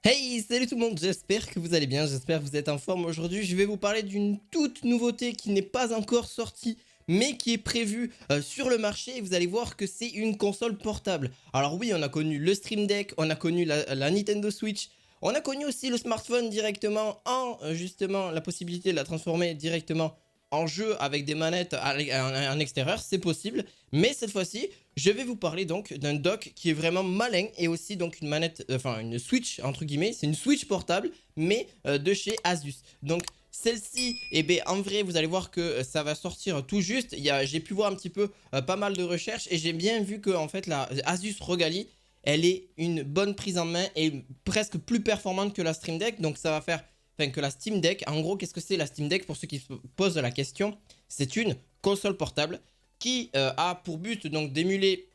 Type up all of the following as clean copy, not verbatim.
Hey, salut tout le monde, j'espère que vous allez bien, j'espère que vous êtes en forme. Aujourd'hui, je vais vous parler d'une toute nouveauté qui n'est pas encore sortie, mais qui est prévue sur le marché et vous allez voir que c'est une console portable. Alors oui, on a connu le Stream Deck, on a connu la Nintendo Switch, on a connu aussi le smartphone directement en justement la possibilité de la transformer directement en jeu avec des manettes en extérieur, c'est possible. Mais cette fois-ci, je vais vous parler donc d'un dock qui est vraiment malin et aussi donc une manette, enfin une Switch entre guillemets, c'est une Switch portable mais de chez Asus. Donc celle-ci, eh bien, en vrai, vous allez voir que ça va sortir tout juste. J'ai pu voir un petit peu pas mal de recherches et j'ai bien vu que en fait la Asus ROG Ally, elle est une bonne prise en main et presque plus performante que la Stream Deck. Donc ça va faire, enfin que la Steam Deck. En gros, qu'est-ce que c'est la Steam Deck pour ceux qui se posent la question? C'est une console portable qui a pour but donc d'émuler,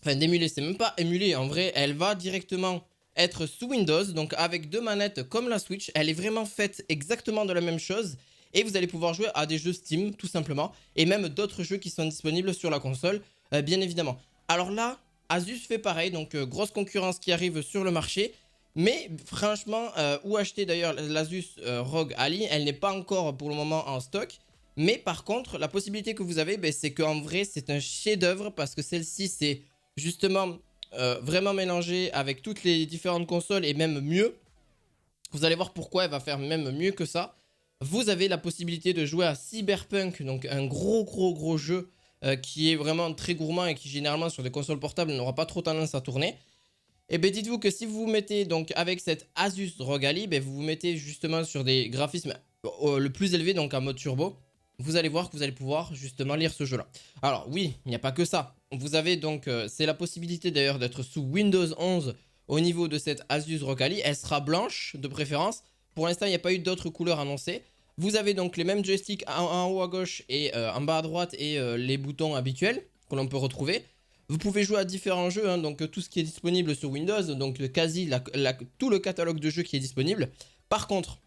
enfin d'émuler, c'est même pas émuler, en vrai, elle va directement être sous Windows, donc avec deux manettes comme la Switch, elle est vraiment faite exactement de la même chose, et vous allez pouvoir jouer à des jeux Steam, tout simplement, et même d'autres jeux qui sont disponibles sur la console, bien évidemment. Alors là, Asus fait pareil, donc grosse concurrence qui arrive sur le marché, mais franchement, où acheter d'ailleurs l'Asus ROG Ally, elle n'est pas encore pour le moment en stock, mais par contre, la possibilité que vous avez, ben, c'est qu'en vrai, c'est un chef-d'œuvre parce que celle-ci, c'est justement vraiment mélangée avec toutes les différentes consoles et même mieux. Vous allez voir pourquoi elle va faire même mieux que ça. Vous avez la possibilité de jouer à Cyberpunk, donc un gros jeu qui est vraiment très gourmand et qui généralement sur des consoles portables n'aura pas trop tendance à tourner. Et bien dites-vous que si vous vous mettez donc avec cette Asus ROG Ally, ben, vous vous mettez justement sur des graphismes le plus élevé, donc en mode turbo, vous allez voir que vous allez pouvoir justement lire ce jeu là. Alors oui, il n'y a pas que ça. Vous avez donc, c'est la possibilité d'ailleurs d'être sous Windows 11 au niveau de cette Asus ROG Ally. Elle sera blanche de préférence. Pour l'instant, il n'y a pas eu d'autres couleurs annoncées. Vous avez donc les mêmes joysticks en haut à gauche et en bas à droite et les boutons habituels que l'on peut retrouver. Vous pouvez jouer à différents jeux, hein, donc tout ce qui est disponible sur Windows, donc tout le catalogue de jeux qui est disponible. Par contre,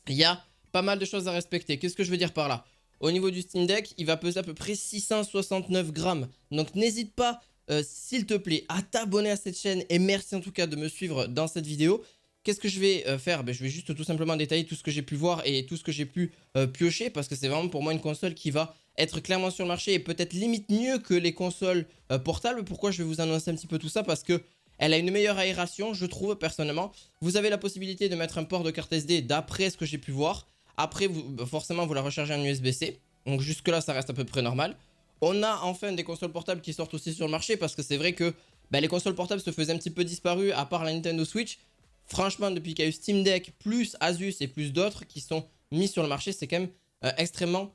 il y a pas mal de choses à respecter. Qu'est-ce que je veux dire par là? Au niveau du Steam Deck, il va peser à peu près 669 grammes. Donc n'hésite pas, s'il te plaît, à t'abonner à cette chaîne. Et merci en tout cas de me suivre dans cette vidéo. Qu'est-ce que je vais faire? Je vais juste tout simplement détailler tout ce que j'ai pu voir et tout ce que j'ai pu piocher. Parce que c'est vraiment pour moi une console qui va être clairement sur le marché et peut-être limite mieux que les consoles portables. Pourquoi je vais vous annoncer un petit peu tout ça? Parce que elle a une meilleure aération, je trouve, personnellement. Vous avez la possibilité de mettre un port de carte SD d'après ce que j'ai pu voir. Après, forcément, vous la rechargez en USB-C. Donc jusque-là, ça reste à peu près normal. On a enfin des consoles portables qui sortent aussi sur le marché parce que c'est vrai que les consoles portables se faisaient un petit peu disparues à part la Nintendo Switch. Franchement, depuis qu'il y a eu Steam Deck, plus Asus et plus d'autres qui sont mis sur le marché, c'est quand même extrêmement...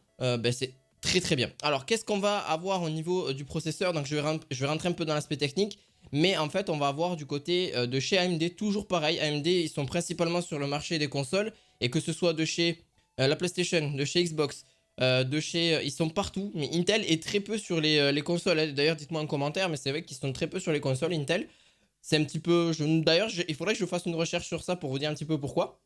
c'est très bien. Alors, qu'est-ce qu'on va avoir au niveau du processeur? Donc, je vais rentrer un peu dans l'aspect technique. Mais en fait, on va avoir du côté de chez AMD, toujours pareil. AMD, ils sont principalement sur le marché des consoles. Et que ce soit de chez la PlayStation, de chez Xbox, ils sont partout. Mais Intel est très peu sur les consoles. D'ailleurs, dites-moi en commentaire, mais c'est vrai qu'ils sont très peu sur les consoles Intel. C'est un petit peu... D'ailleurs, il faudrait que je fasse une recherche sur ça pour vous dire un petit peu pourquoi.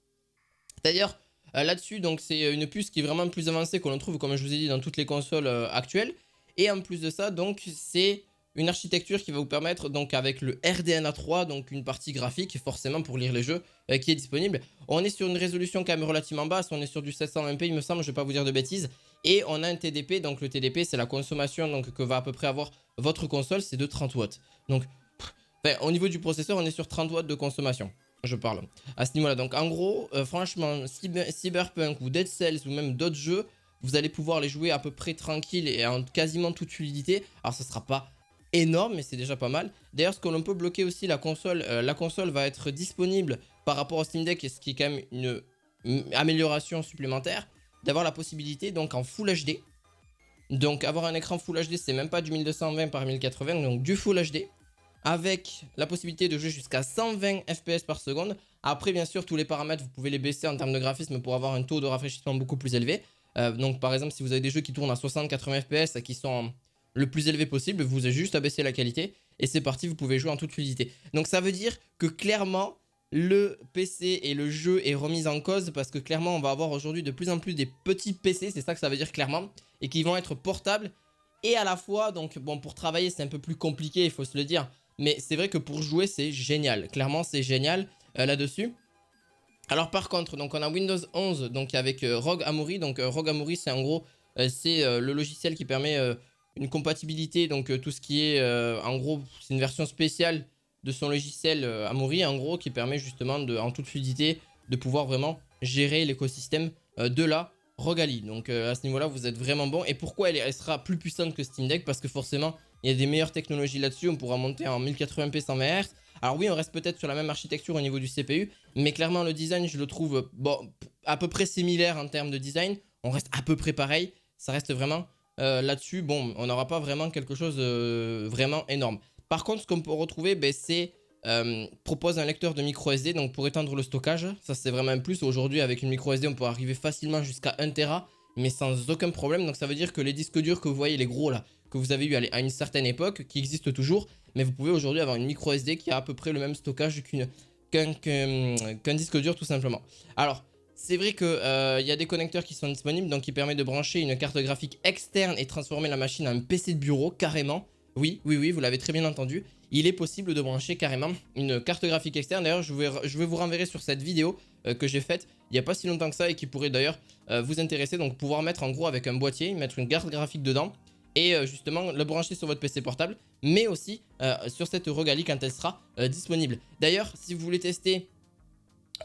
D'ailleurs, là-dessus, donc c'est une puce qui est vraiment plus avancée que l'on trouve, comme je vous ai dit, dans toutes les consoles actuelles. Et en plus de ça, donc c'est une architecture qui va vous permettre, donc avec le RDNA 3, donc une partie graphique, forcément pour lire les jeux, qui est disponible. On est sur une résolution quand même relativement basse, on est sur du 720p, il me semble, je ne vais pas vous dire de bêtises. Et on a un TDP, donc le TDP, c'est la consommation donc, que va à peu près avoir votre console, c'est de 30 watts. Donc, au niveau du processeur, on est sur 30 watts de consommation. Je parle à ce niveau-là. Donc en gros, franchement, Cyberpunk ou Dead Cells ou même d'autres jeux, vous allez pouvoir les jouer à peu près tranquille et en quasiment toute fluidité. Alors ça sera pas énorme, mais c'est déjà pas mal. D'ailleurs, ce que l'on peut bloquer aussi la console va être disponible par rapport au Steam Deck, et ce qui est quand même une amélioration supplémentaire, d'avoir la possibilité donc en Full HD. Donc avoir un écran Full HD, c'est même pas du 1220 par 1080, donc du Full HD avec la possibilité de jouer jusqu'à 120 fps par seconde. Après, bien sûr, tous les paramètres, vous pouvez les baisser en termes de graphisme pour avoir un taux de rafraîchissement beaucoup plus élevé. Donc, par exemple, si vous avez des jeux qui tournent à 60-80 fps, qui sont le plus élevé possible, vous avez juste à baisser la qualité. Et c'est parti, vous pouvez jouer en toute fluidité. Donc, ça veut dire que clairement, le PC et le jeu est remis en cause parce que clairement, on va avoir aujourd'hui de plus en plus des petits PC, c'est ça que ça veut dire clairement, et qui vont être portables. Et à la fois, donc bon, pour travailler, c'est un peu plus compliqué, il faut se le dire. Mais c'est vrai que pour jouer, c'est génial. Clairement, c'est génial. là-dessus. Alors par contre, donc on a Windows 11 donc avec Rogue Amory. Donc Rogue Amory, c'est en gros le logiciel qui permet une compatibilité, donc tout ce qui est en gros, c'est une version spéciale de son logiciel Amory en gros, qui permet justement en toute fluidité de pouvoir vraiment gérer l'écosystème de la Rogali. Donc à ce niveau-là, vous êtes vraiment bon. Et pourquoi elle sera plus puissante que Steam Deck? Parce que forcément, il y a des meilleures technologies là-dessus. On pourra monter en 1080p 120 Hz. Alors oui, on reste peut-être sur la même architecture au niveau du CPU, mais clairement le design, je le trouve bon, à peu près similaire en termes de design. On reste à peu près pareil. Ça reste vraiment là-dessus. Bon, on n'aura pas vraiment quelque chose de vraiment énorme. Par contre, ce qu'on peut retrouver, ben, c'est propose un lecteur de micro SD, donc pour étendre le stockage. Ça, c'est vraiment un plus. Aujourd'hui, avec une micro SD, on peut arriver facilement jusqu'à 1 Tera, mais sans aucun problème. Donc ça veut dire que les disques durs que vous voyez, les gros là, que vous avez eu à une certaine époque, qui existent toujours, mais vous pouvez aujourd'hui avoir une micro SD qui a à peu près le même stockage qu'un disque dur tout simplement. Alors, c'est vrai qu'il y a des connecteurs qui sont disponibles, donc qui permettent de brancher une carte graphique externe et transformer la machine en un PC de bureau carrément. Oui, vous l'avez très bien entendu. Il est possible de brancher carrément une carte graphique externe. D'ailleurs, je vais vous renverrer sur cette vidéo que j'ai faite il n'y a pas si longtemps que ça et qui pourrait d'ailleurs vous intéresser. Donc pouvoir mettre en gros avec un boîtier, mettre une carte graphique dedans et justement le brancher sur votre PC portable, mais aussi sur cette Rogali quand elle sera disponible. D'ailleurs, si vous voulez tester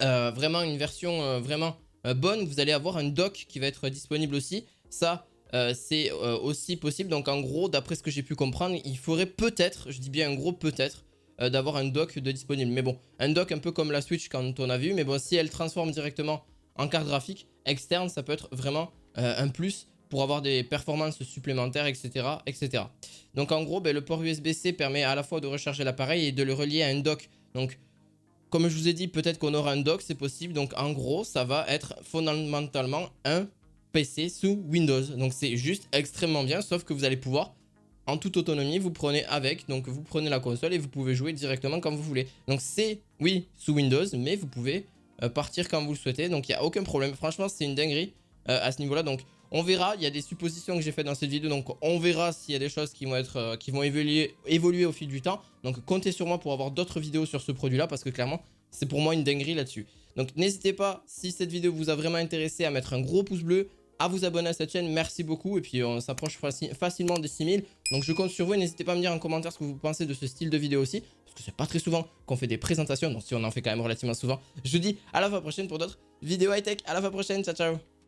vraiment une version vraiment bonne, vous allez avoir un dock qui va être disponible aussi. Ça, c'est aussi possible. Donc en gros, d'après ce que j'ai pu comprendre, il faudrait peut-être, je dis bien un gros peut-être, d'avoir un dock de disponible. Mais bon, un dock un peu comme la Switch quand on a vu. Mais bon, si elle transforme directement en carte graphique externe, ça peut être vraiment un plus pour avoir des performances supplémentaires, etc. etc. Donc en gros, ben, le port USB-C permet à la fois de recharger l'appareil et de le relier à un dock. Donc comme je vous ai dit, peut-être qu'on aura un dock, c'est possible. Donc en gros, ça va être fondamentalement un PC sous Windows. Donc c'est juste extrêmement bien, sauf que vous allez pouvoir, en toute autonomie, vous prenez avec. Donc vous prenez la console et vous pouvez jouer directement quand vous voulez. Donc c'est, oui, sous Windows, mais vous pouvez partir quand vous le souhaitez. Donc il n'y a aucun problème. Franchement, c'est une dinguerie à ce niveau-là. Donc on verra, il y a des suppositions que j'ai faites dans cette vidéo, donc on verra s'il y a des choses qui vont être qui vont évoluer au fil du temps. Donc comptez sur moi pour avoir d'autres vidéos sur ce produit là, parce que clairement c'est pour moi une dinguerie là-dessus. Donc n'hésitez pas, si cette vidéo vous a vraiment intéressé, à mettre un gros pouce bleu, à vous abonner à cette chaîne, merci beaucoup. Et puis on s'approche facilement des 6000. Donc je compte sur vous et n'hésitez pas à me dire en commentaire ce que vous pensez de ce style de vidéo aussi, parce que c'est pas très souvent qu'on fait des présentations, donc si on en fait quand même relativement souvent. Je vous dis à la fois prochaine pour d'autres vidéos high-tech, à la fois prochaine, ciao ciao.